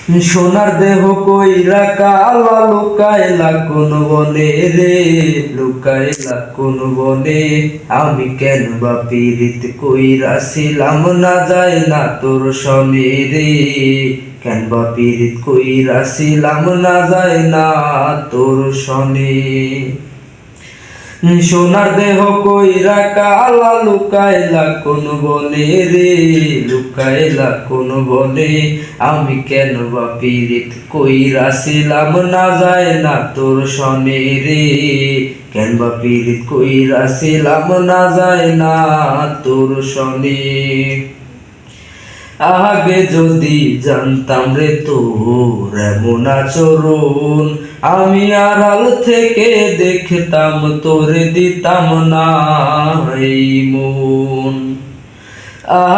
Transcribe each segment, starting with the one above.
সোনার দেহ কইরা কালা লুকাইলা কোন বনে রে, লুকাইলা কোন বনে। আমি কেন বা পীড়িত কইরাছিলাম না যায় না তোর সনে রে, কেন বা পীড়িত কইরাছিলাম না যায় না তোর সনে। সোনার দেহ কইরা কালা লুকাইলা কোন বনে রে, লুকাইলা কোন বনে। আমি কেন বা পীড়িত কইরাছিলাম না যায় না তোর সনে রে, কেন বা পীড়িত কইরাছিলাম না যায় না তোর সনে। আগে যদি জানতাম রে তোর এমন আচরণ, আমি আড়াল থেকে দেখতাম তোরে দিতাম না এই মন।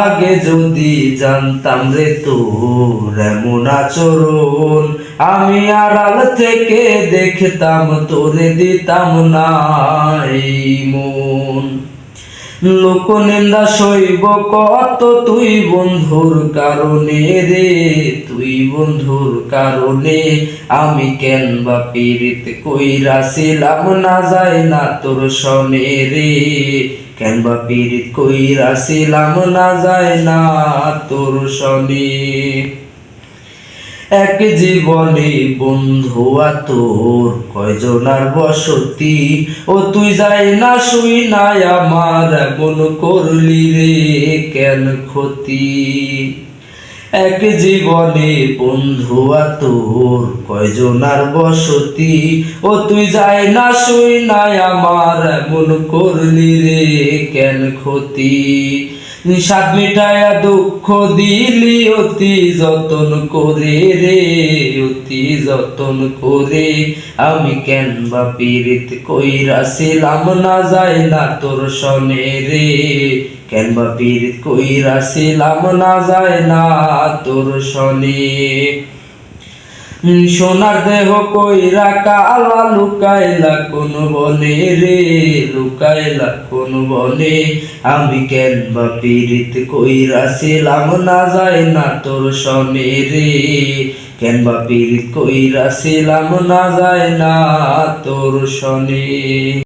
আগে যদি জানতাম রে তোর এমন আচরণ, আমি আড়াল থেকে দেখতাম তোরে দিতাম না এই মন। লোকনিন্দা সইব কত তুই বন্ধুর কারণে রে, তুই বন্ধুর কারণে। আমি কেন বা পীড়িত কইরাছিলাম না যায় না তোর সনে রে, কেন বা পীড়িত কইরাছিলাম না যায় না তোর সনে। এক জীবনে বন্ধু তোর কয়জনার বসতি, ও তুই যাই না শুই নাই আমার এমন করলি রে কেন ক্ষতি। এক জীবনে বন্ধু তোর কয়জনার বসতি, ও তুই যাই না শুই নাই আমার এমন করলি রে কেন ক্ষতি। সাত মিটায়া দুঃখ দিলি অতি যতন করে রে, অতি যতন করে। আমি কেন বা পীড়িত কইরাছিলাম না যায় না তোর সনে রে, কেন বা পীড়িত কইরাছিলাম না যায় না তোর সনে। সোনার দেহ কইরা কালা লুকাইলা কোন বনে রে, লুকাইলা কোন বনে। আমি কেন বা পীড়িত কইরাছিলাম না যায় না তোর সনে রে, কেন বা পীড়িত কইরাছিলাম না যায় না তোর সনে।